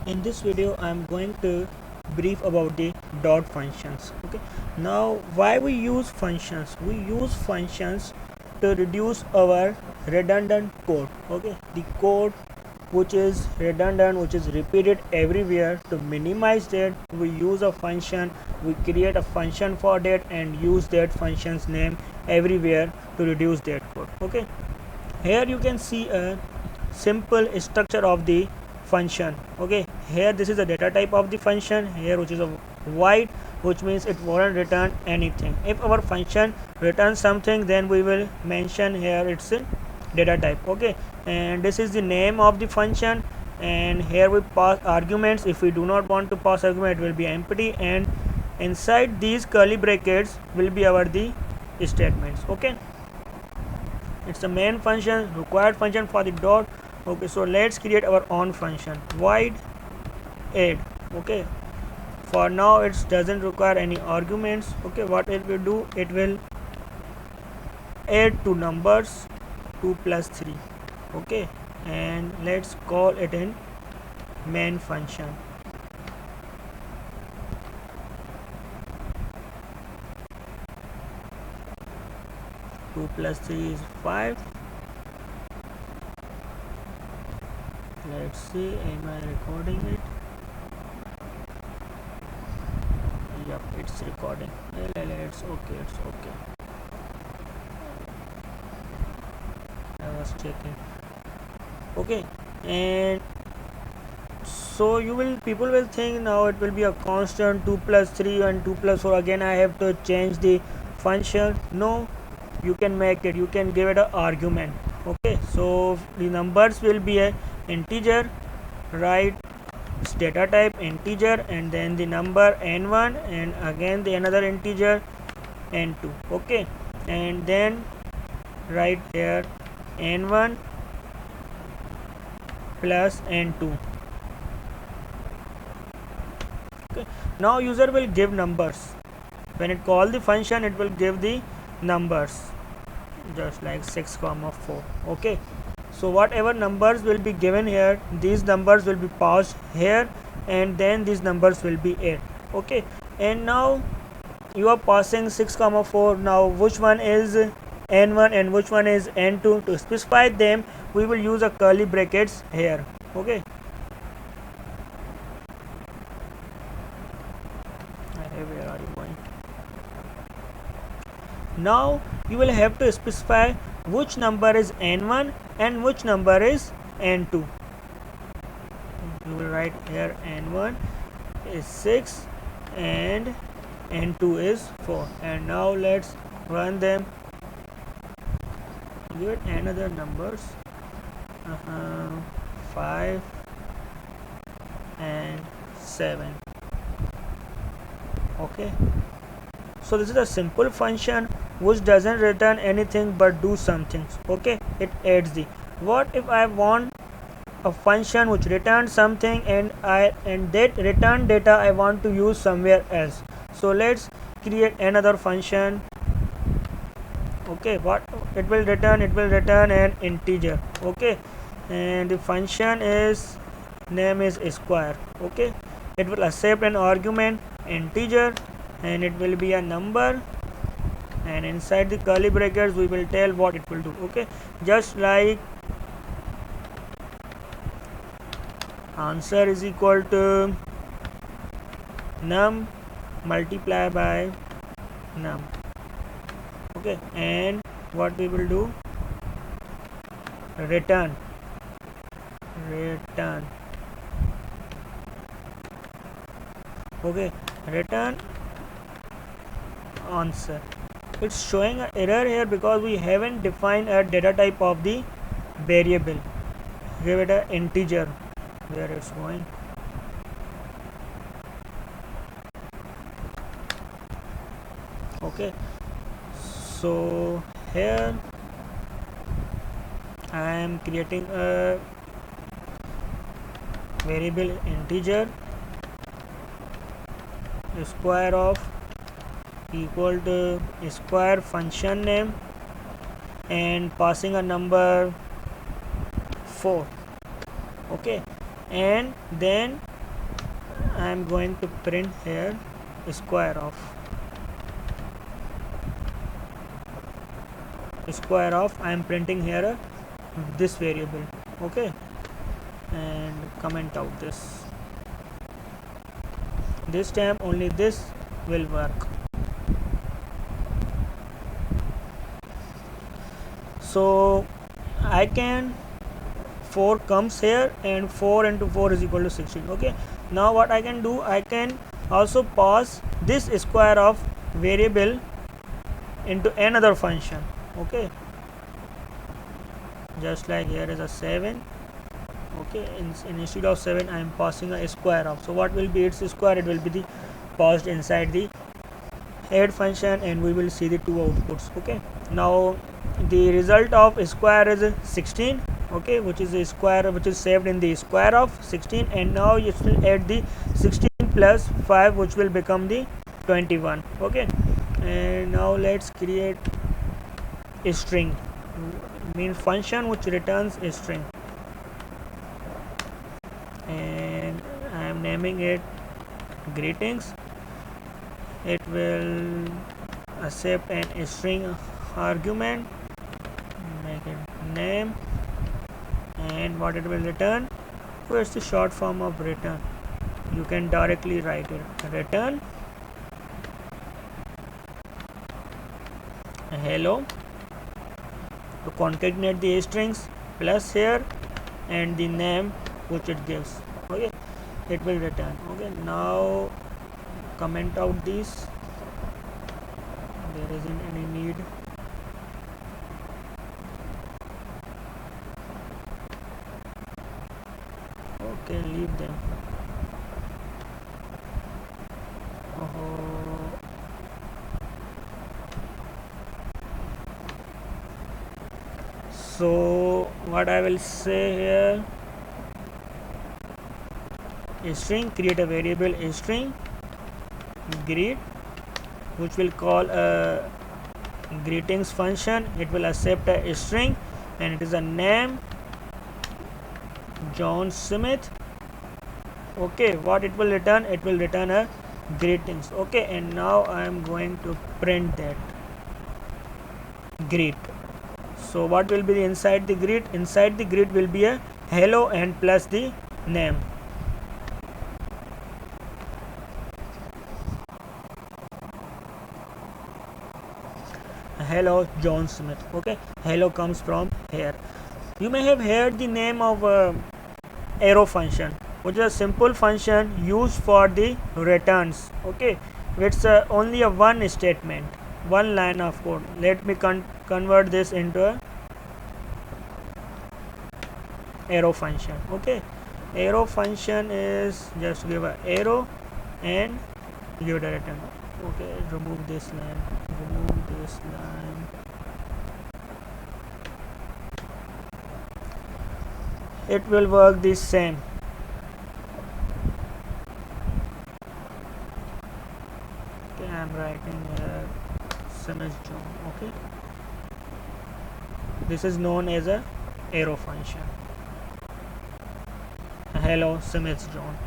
In this video I am going to brief about the dot functions. Okay, now why we use functions? We use functions to reduce our redundant code. Okay, the code which is redundant, which is repeated everywhere, to minimize that we use a function. We create a function for that and use that function's name everywhere to reduce that code. Okay, here you can see a simple structure of the function. Okay, here this is the data type of the function here, which is a void, which means it won't return anything. If our function returns something, then we will mention here it's a data type. Okay, and this is the name of the function, and here we pass arguments. If we do not want to pass argument, it will be empty, and inside these curly brackets will be our the statements. Okay, it's the main function, required function for the dot. Okay, so let's create our own function, void add. Okay, for now it doesn't require any arguments. Okay, what it will do, it will add two numbers, 2 plus 3. Okay, and let's call it in main function. Two plus 3 is 5. Let's see, am I recording it? Yep, it's recording. It's okay, it's okay. I was checking. Okay, and so people will think now it will be a constant 2 plus 3 and 2 plus 4. Again I have to change the function. No, you can make it, you can give it an argument. Okay, so the numbers will be a integer, right? It's data type integer, and then the number n1, and again the another integer n2. Okay, and then right here n1 plus n2. Okay, now user will give numbers. When it call the function, it will give the numbers, just like 6 comma 4. Okay, so whatever numbers will be given here, these numbers will be passed here, and then these numbers will be added. Okay, and now you are passing 6 comma 4. Now which one is n1 and which one is n2? To specify them, we will use a curly brackets here. Okay, where are you going? Now you will have to specify which number is n1 and which number is n2. You will write here n1 is 6 and n2 is 4, and now let's run them. Get another numbers, 5 and 7. Okay, so this is a simple function which doesn't return anything but do something. Okay, it adds the. What if I want a function which returns something, and that return data I want to use somewhere else? So let's create another function. Okay, what it will return? It will return an integer. Okay, and the function is name is square. Okay, it will accept an argument integer, and it will be a number, and inside the curly brackets we will tell what it will do. Okay, just like answer is equal to num multiply by num. Okay, and what we will do, return okay, return answer. It's showing an error here because we haven't defined a data type of the variable. Give it an integer. Where it's going? Okay, so here I am creating a variable integer square of equal to square function name, and passing a number 4. Okay, and then I am going to print here square of I am printing here this variable. Okay, and comment out this time only this will work. So I can 4 comes here and 4 into 4 is equal to 16. Okay, now what I can do, I can also pass this square of variable into another function. Okay, just like here is a 7. Okay, instead of 7 I am passing a square of, so what will be its square? It will be the passed inside the add function, and we will see the two outputs. Okay, now the result of square is 16. Okay, which is a square which is saved in the square of 16, and now you will add the 16 plus 5 which will become the 21. Okay, and now let's create a string, means function which returns a string, and I am naming it greetings. It will accept an string argument, make it name, and what it will return, where's the short form of return, you can directly write it, return hello, to concatenate the strings plus here and the name which it gives. Okay, it will return. Okay, now comment out these, there isn't any need. Okay, leave them. So what I will say here, a string, create a variable a string greet, which will call a greetings function. It will accept a string and it is a name John Smith. Okay, what it will return, it will return a greetings. Okay, and now I am going to print that greet. So what will be inside the greet? Inside the greet will be a hello and plus the name. Hello John Smith. Okay, hello comes from here. You may have heard the name of arrow function, which is a simple function used for the returns. Okay, it's only a one statement, one line of code. Let me convert this into a arrow function. Okay, arrow function is just give a arrow and give the return. Okay, remove this line, it will work the same. Okay, I am writing here Simmons John. Okay, this is known as a arrow function. Hello Simmons John.